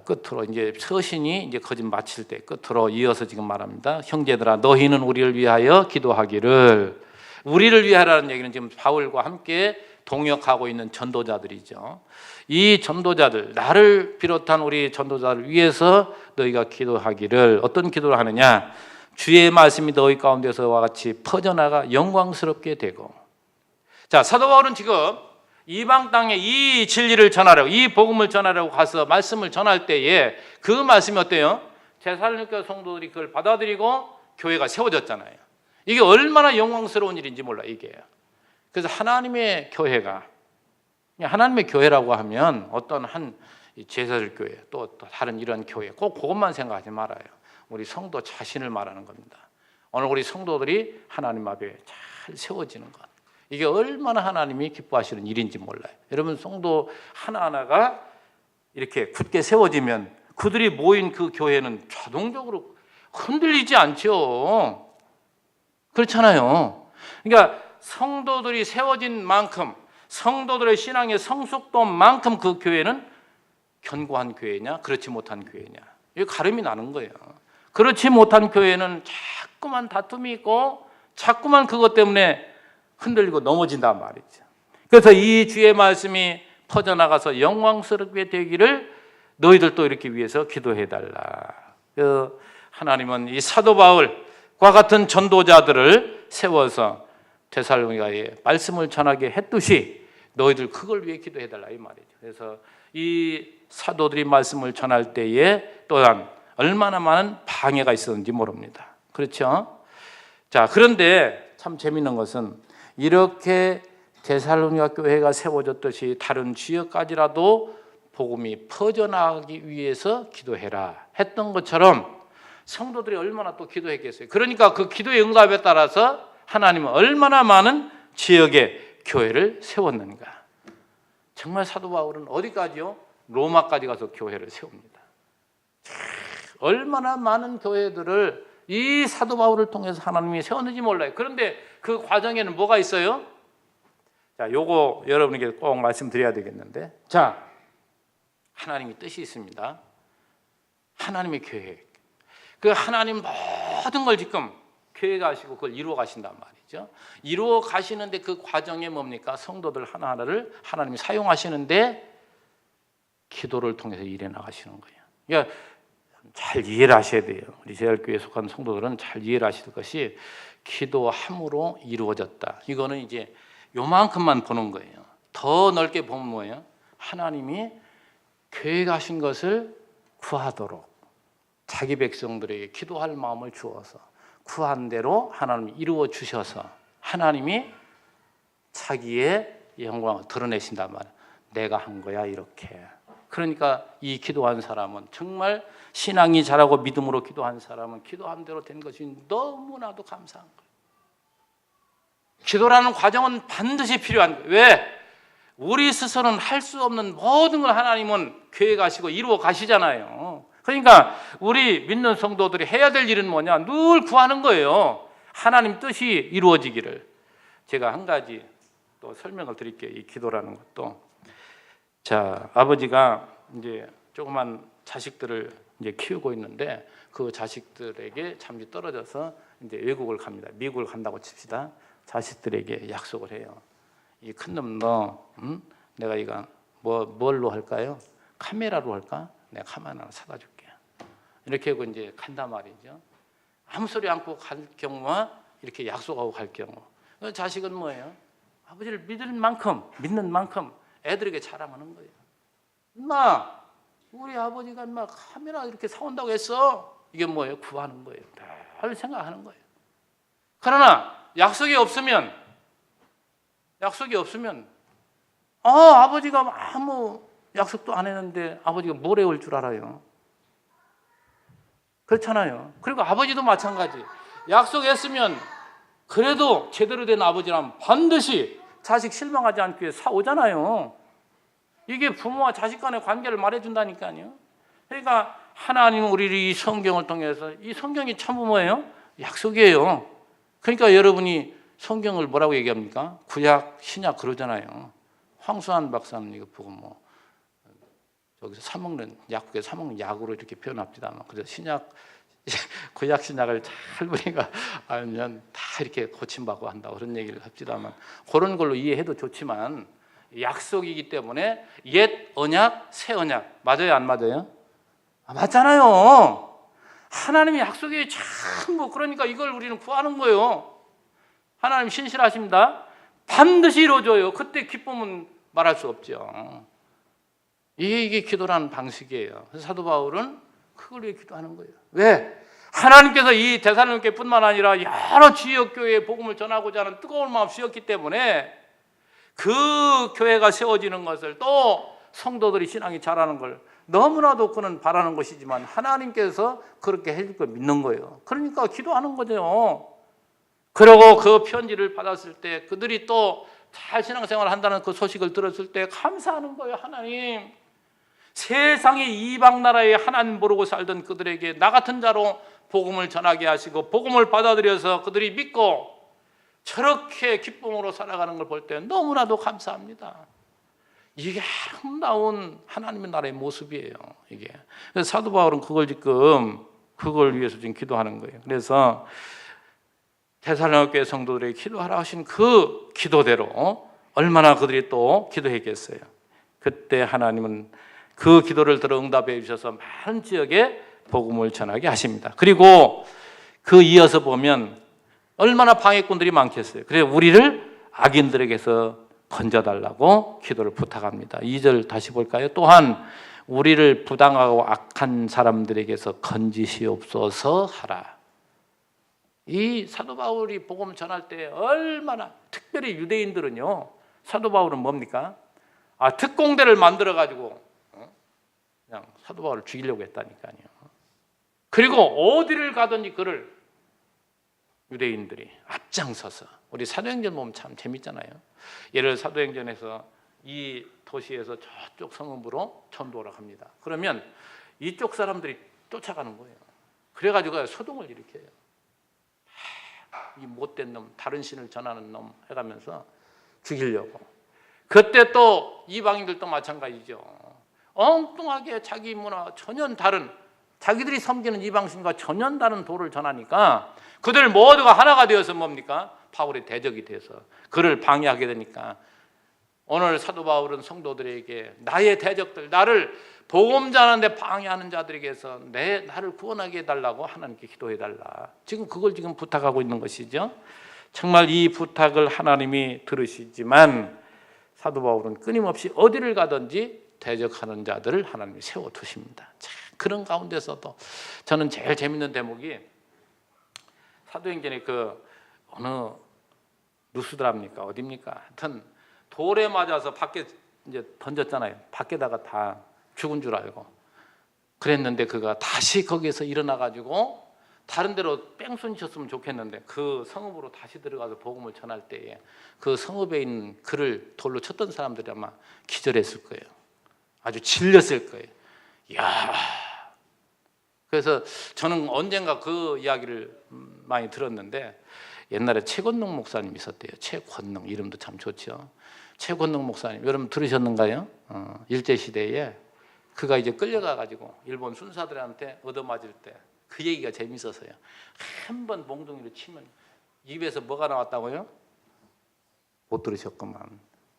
끝으로 이제 서신이 이제 거짓 마칠 때 끝으로 이어서 지금 말합니다. 형제들아, 너희는 우리를 위하여 기도하기를. 우리를 위하라는 얘기는 지금 바울과 함께 동역하고 있는 전도자들이죠. 이 전도자들, 나를 비롯한 우리 전도자를 위해서 너희가 기도하기를. 어떤 기도를 하느냐? 주의 말씀이 너희 가운데서와 같이 퍼져나가 영광스럽게 되고. 자, 사도 바울은 지금 이방 땅에 이 진리를 전하려고, 이 복음을 전하려고 가서 말씀을 전할 때에 그 말씀이 어때요? 데살로니가 성도들이 그걸 받아들이고 교회가 세워졌잖아요. 이게 얼마나 영광스러운 일인지 몰라, 이게. 그래서 하나님의 교회가, 하나님의 교회라고 하면 어떤 한 제사절 교회, 또 다른 이런 교회, 꼭 그것만 생각하지 말아요. 우리 성도 자신을 말하는 겁니다. 오늘 우리 성도들이 하나님 앞에 잘 세워지는 것, 이게 얼마나 하나님이 기뻐하시는 일인지 몰라요. 여러분, 성도 하나하나가 이렇게 굳게 세워지면 그들이 모인 그 교회는 자동적으로 흔들리지 않죠. 그렇잖아요. 그러니까 성도들이 세워진 만큼, 성도들의 신앙의 성숙도만큼 그 교회는 견고한 교회냐, 그렇지 못한 교회냐, 이게 가름이 나는 거예요. 그렇지 못한 교회는 자꾸만 다툼이 있고 자꾸만 그것 때문에 흔들리고 넘어진단 말이죠. 그래서 이 주의 말씀이 퍼져나가서 영광스럽게 되기를 너희들도 이렇게 위해서 기도해달라. 하나님은 이 사도 바울과 같은 전도자들을 세워서 데살로니가에 말씀을 전하게 했듯이 너희들 그걸 위해 기도해달라 이 말이죠. 그래서 이 사도들이 말씀을 전할 때에 또한 얼마나 많은 방해가 있었는지 모릅니다. 그렇죠? 자, 그런데 참 재미있는 것은 이렇게 데살로니가 교회가 세워졌듯이 다른 지역까지라도 복음이 퍼져나가기 위해서 기도해라 했던 것처럼 성도들이 얼마나 또 기도했겠어요. 그러니까 그 기도의 응답에 따라서 하나님은 얼마나 많은 지역에 교회를 세웠는가. 정말 사도 바울은 어디까지요? 로마까지 가서 교회를 세웁니다. 얼마나 많은 교회들을 이 사도 바울을 통해서 하나님이 세웠는지 몰라요. 그런데 그 과정에는 뭐가 있어요? 자, 요거 여러분에게 꼭 말씀드려야 되겠는데, 자, 하나님의 뜻이 있습니다. 하나님의 계획. 그 하나님 모든 걸 지금 계획하시고 그걸 이루어 가신단 말이죠. 이루어 가시는데 그 과정에 뭡니까? 성도들 하나하나를 하나님이 사용하시는데 기도를 통해서 일해 나가시는 거예요. 그러니까 잘 이해를 하셔야 돼요. 우리 제일교회에 속한 성도들은 잘 이해를 하실 것이 기도함으로 이루어졌다. 이거는 이제 요만큼만 보는 거예요. 더 넓게 보면 뭐예요? 하나님이 계획하신 것을 구하도록 자기 백성들에게 기도할 마음을 주어서 구한 대로 하나님이 이루어 주셔서 하나님이 자기의 영광을 드러내신단 말이에요. 내가 한 거야 이렇게. 그러니까 이 기도한 사람은 정말 신앙이 자라고 믿음으로 기도한 사람은 기도한 대로 된 것이 너무나도 감사한 거예요. 기도라는 과정은 반드시 필요한 거예요. 왜? 우리 스스로는 할 수 없는 모든 걸 하나님은 계획하시고 이루어 가시잖아요. 그러니까 우리 믿는 성도들이 해야 될 일은 뭐냐? 늘 구하는 거예요. 하나님 뜻이 이루어지기를. 제가 한 가지 또 설명을 드릴게요. 이 기도라는 것도. 자, 아버지가 이제 조그만 자식들을 이제 키우고 있는데 그 자식들에게 잠시 떨어져서 이제 외국을 갑니다. 미국을 간다고 칩시다. 자식들에게 약속을 해요. 이 큰 놈 너, 내가 이거 뭘로 할까요? 카메라로 할까? 내가 카메라 하나 사다 줄게. 이렇게 하고 이제 간단 말이죠. 아무 소리 않고 갈 경우와 이렇게 약속하고 갈 경우. 자식은 뭐예요? 아버지를 믿는 만큼 애들에게 자랑하는 거예요. 엄마, 우리 아버지가 엄마 카메라 이렇게 사온다고 했어. 이게 뭐예요? 구하는 거예요. 별 생각하는 거예요. 그러나 약속이 없으면 아버지가 아무 약속도 안 했는데 아버지가 뭘 해올 줄 알아요? 그렇잖아요. 그리고 아버지도 마찬가지. 약속했으면 그래도 제대로 된 아버지라면 반드시 자식 실망하지 않기 위해 사오잖아요. 이게 부모와 자식 간의 관계를 말해준다니까요. 그러니까 하나님은 우리를 이 성경을 통해서, 이 성경이 참 뭐예요? 약속이에요. 그러니까 여러분이 성경을 뭐라고 얘기합니까? 구약, 신약 그러잖아요. 황수환 박사님 이거 보고 뭐 저기서 사먹는 약국에서 사먹는 약으로 이렇게 표현합니다만, 그래서 신약, 구약 신약을 잘 우리가 알면 다 이렇게 고침받고 한다 그런 얘기를 합시다만, 그런 걸로 이해해도 좋지만 약속이기 때문에 옛 언약, 새 언약 맞아요, 안 맞아요? 맞잖아요. 하나님의 약속이 전부. 그러니까 이걸 우리는 구하는 거예요. 하나님 신실하십니다. 반드시 이루어져요. 그때 기쁨은 말할 수 없죠. 이게 기도라는 방식이에요. 그래서 사도 바울은 그걸 위해 기도하는 거예요. 왜? 하나님께서 이 데살로니가뿐만 아니라 여러 지역 교회에 복음을 전하고자 하는 뜨거운 마음 주셨기 때문에 그 교회가 세워지는 것을, 또 성도들이 신앙이 자라는 걸 너무나도 그는 바라는 것이지만 하나님께서 그렇게 해줄 걸 믿는 거예요. 그러니까 기도하는 거죠. 그리고 그 편지를 받았을 때 그들이 또 잘 신앙생활을 한다는 그 소식을 들었을 때 감사하는 거예요. 하나님, 세상의 이방 나라에 하나님 모르고 살던 그들에게 나 같은 자로 복음을 전하게 하시고 복음을 받아들여서 그들이 믿고 저렇게 기쁨으로 살아가는 걸 볼 때 너무나도 감사합니다. 이게 아름다운 하나님의 나라의 모습이에요. 이게. 그래서 사도 바울은 그걸 지금 그걸 위해서 지금 기도하는 거예요. 그래서 데살로니가 성도들에게 기도하라 하신 그 기도대로 얼마나 그들이 또 기도했겠어요. 그때 하나님은 그 기도를 들어 응답해 주셔서 많은 지역에 복음을 전하게 하십니다. 그리고 그 이어서 보면 얼마나 방해꾼들이 많겠어요. 그래서 우리를 악인들에게서 건져달라고 기도를 부탁합니다. 2절 다시 볼까요? 또한 우리를 부당하고 악한 사람들에게서 건지시옵소서 하라. 이 사도 바울이 복음 전할 때 얼마나, 특별히 유대인들은요, 사도 바울은 뭡니까? 특공대를 만들어 가지고 그냥 사도 바울을 죽이려고 했다니까요. 그리고 어디를 가든지 그를 유대인들이 앞장서서, 우리 사도행전 보면 참 재밌잖아요. 예를 들어 사도행전에서 이 도시에서 저쪽 성읍으로 전도를 합니다. 그러면 이쪽 사람들이 쫓아가는 거예요. 그래가지고 소동을 일으켜요. 이 못된 놈, 다른 신을 전하는 놈 해가면서 죽이려고. 그때 또 이방인들도 마찬가지죠. 엉뚱하게 자기 문화 전혀 다른, 자기들이 섬기는 이방신과 전혀 다른 도를 전하니까 그들 모두가 하나가 되어서 뭡니까? 바울의 대적이 돼서 그를 방해하게 되니까 오늘 사도 바울은 성도들에게 나의 대적들, 나를 복음 전하는데 방해하는 자들에게서 나를 구원하게 해달라고 하나님께 기도해달라. 지금 그걸 지금 부탁하고 있는 것이죠. 정말 이 부탁을 하나님이 들으시지만 사도 바울은 끊임없이 어디를 가든지 대적하는 자들을 하나님이 세워두십니다. 그런 가운데서도 저는 제일 재밌는 대목이 사도행전에 그 어느 루스드라입니까? 어디입니까? 하여튼 돌에 맞아서 밖에 이제 던졌잖아요. 밖에다가 다 죽은 줄 알고. 그랬는데 그가 다시 거기에서 일어나가지고 다른 데로 뺑소니 쳤으면 좋겠는데 그 성읍으로 다시 들어가서 복음을 전할 때에 그 성읍에 있는 그를 돌로 쳤던 사람들이 아마 기절했을 거예요. 아주 질렸을 거예요. 이야. 그래서 저는 언젠가 그 이야기를 많이 들었는데 옛날에 최권능 목사님 있었대요. 최권능, 이름도 참 좋죠. 최권능 목사님, 여러분 들으셨는가요? 일제시대에 그가 이제 끌려가가지고 일본 순사들한테 얻어맞을 때 그 얘기가 재밌었어요. 한 번 몽둥이로 치면 입에서 뭐가 나왔다고요? 못 들으셨구만.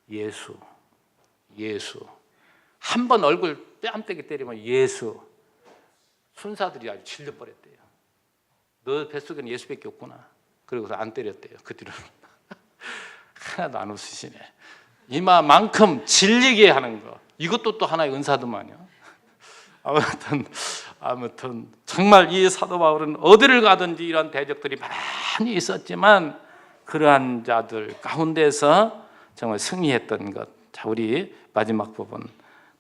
예수. 한 번 얼굴 뺨때기 때리면 예수. 순사들이 아주 질려버렸대요. 너 뱃속에는 예수밖에 없구나. 그리고서 안 때렸대요. 그 뒤로는. 하나도 안 웃으시네. 이마만큼 질리게 하는 거. 이것도 또 하나의 은사더만요. 아무튼 정말 이 사도 바울은 어디를 가든지 이런 대적들이 많이 있었지만 그러한 자들 가운데서 정말 승리했던 것. 자, 우리 마지막 부분.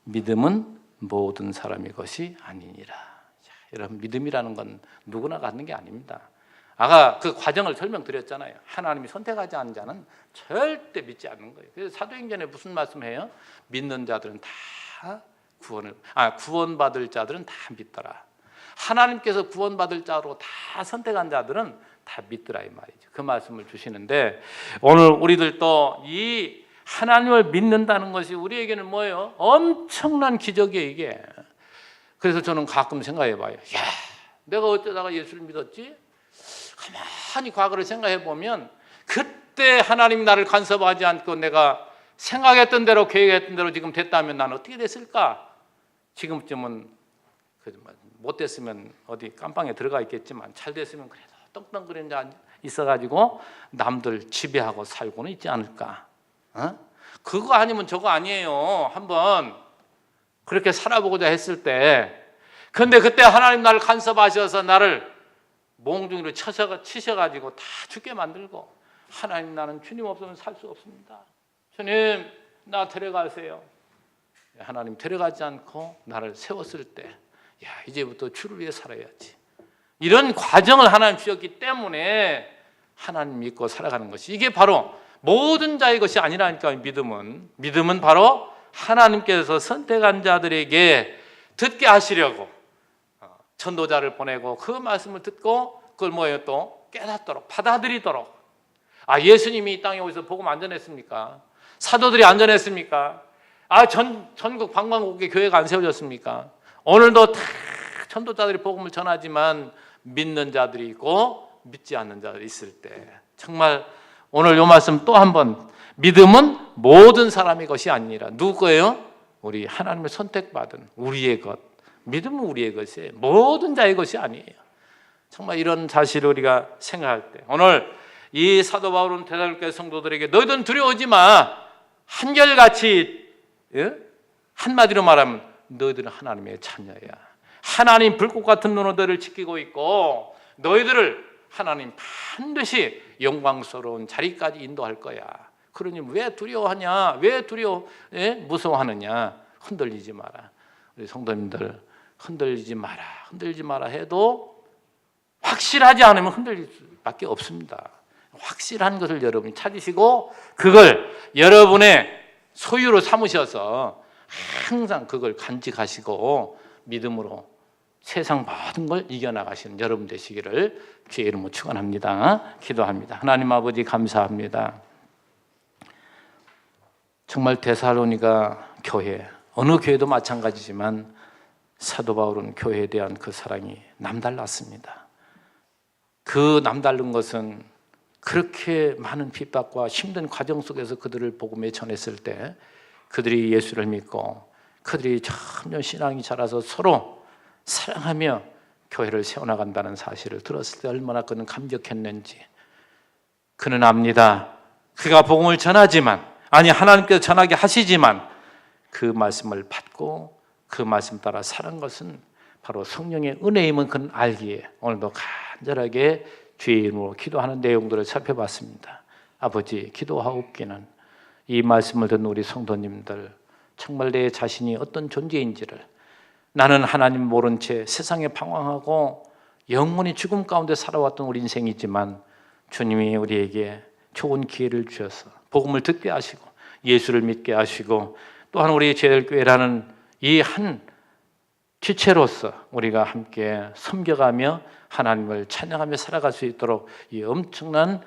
믿음은 모든 사람의 것이 아니니라. 자, 여러분, 믿음이라는 건 누구나 갖는 게 아닙니다. 아까 그 과정을 설명드렸잖아요. 하나님이 선택하지 않은 자는 절대 믿지 않는 거예요. 그래서 사도행전에 무슨 말씀해요? 믿는 자들은 다 구원받을 자들은 다 믿더라. 하나님께서 구원받을 자로 다 선택한 자들은 다 믿더라 이 말이죠. 그 말씀을 주시는데 오늘 우리들도 이 하나님을 믿는다는 것이 우리에게는 뭐예요? 엄청난 기적이에요 이게. 그래서 저는 가끔 생각해 봐요. 야, 내가 어쩌다가 예수를 믿었지? 가만히 과거를 생각해 보면 그때 하나님이 나를 간섭하지 않고 내가 생각했던 대로 계획했던 대로 지금 됐다면 나는 어떻게 됐을까? 지금쯤은 못 됐으면 어디 깜빵에 들어가 있겠지만 잘 됐으면 그래도 떵떵거리는 자 있어가지고 남들 지배하고 살고는 있지 않을까? 그거 아니면 저거 아니에요. 한번 그렇게 살아보고자 했을 때 근데 그때 하나님 나를 간섭하셔서 나를 몽둥이로 치셔가지고 다 죽게 만들고 하나님 나는 주님 없으면 살 수 없습니다. 주님 나 데려가세요. 하나님 데려가지 않고 나를 세웠을 때 야, 이제부터 주를 위해 살아야지. 이런 과정을 하나님 주셨기 때문에 하나님 믿고 살아가는 것이 이게 바로 모든 자의 것이 아니라니까. 믿음은 바로 하나님께서 선택한 자들에게 듣게 하시려고 전도자를 보내고 그 말씀을 듣고 그걸 뭐예요? 또 깨닫도록 받아들이도록. 예수님이 이 땅에 오셔서 복음 안 전했습니까? 사도들이 안 전했습니까? 전국 방방곡곡에 교회가 안 세워졌습니까? 오늘도 다 전도자들이 복음을 전하지만 믿는 자들이 있고 믿지 않는 자들이 있을 때, 정말 오늘 이 말씀 또 한번, 믿음은 모든 사람의 것이 아니라 누구 거예요? 우리 하나님의 선택받은 우리의 것. 믿음은 우리의 것이에요. 모든 자의 것이 아니에요. 정말 이런 사실을 우리가 생각할 때, 오늘 이 사도 바울은 데살로니가 성도들에게 너희들은 두려워하지 마. 한결같이, 한마디로 말하면 너희들은 하나님의 자녀야. 하나님 불꽃 같은 눈으로 너희를 지키고 있고 너희들을 하나님 반드시 영광스러운 자리까지 인도할 거야. 그러니 왜 두려워하냐? 왜 무서워하느냐? 흔들리지 마라. 우리 성도님들, 흔들리지 마라. 흔들리지 마라 해도 확실하지 않으면 흔들릴 수밖에 없습니다. 확실한 것을 여러분이 찾으시고 그걸 여러분의 소유로 삼으셔서 항상 그걸 간직하시고 믿음으로 세상 모든 걸 이겨나가시는 여러분 되시기를 주의 이름으로 축원합니다. 기도합니다. 하나님 아버지 감사합니다. 정말 데살로니가 교회, 어느 교회도 마찬가지지만 사도 바울은 교회에 대한 그 사랑이 남달랐습니다. 그 남다른 것은 그렇게 많은 핍박과 힘든 과정 속에서 그들을 복음에 전했을 때 그들이 예수를 믿고 그들이 점점 신앙이 자라서 서로 사랑하며 교회를 세워나간다는 사실을 들었을 때 얼마나 그는 감격했는지. 그는 압니다. 그가 복음을 전하지만, 아니 하나님께서 전하게 하시지만 그 말씀을 받고 그 말씀 따라 사는 것은 바로 성령의 은혜임은 그는 알기에 오늘도 간절하게 주의 이름으로 기도하는 내용들을 살펴봤습니다. 아버지, 기도하옵기는 이 말씀을 듣는 우리 성도님들, 정말 내 자신이 어떤 존재인지를, 나는 하나님 모른 채 세상에 방황하고 영원히 죽음 가운데 살아왔던 우리 인생이지만 주님이 우리에게 좋은 기회를 주셔서 복음을 듣게 하시고 예수를 믿게 하시고 또한 우리 제일교회라는 이 한 지체로서 우리가 함께 섬겨가며 하나님을 찬양하며 살아갈 수 있도록 이 엄청난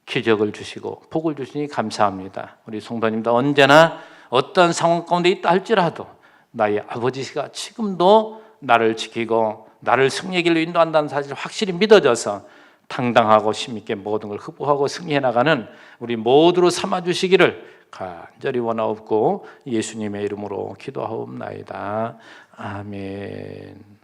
기적을 주시고 복을 주시니 감사합니다. 우리 성도님도 언제나 어떤 상황 가운데 있다 할지라도 나의 아버지가 지금도 나를 지키고 나를 승리의 길로 인도한다는 사실을 확실히 믿어져서 당당하고 힘있게 모든 걸 흡보하고 승리해 나가는 우리 모두로 삼아주시기를 간절히 원하옵고 예수님의 이름으로 기도하옵나이다. 아멘.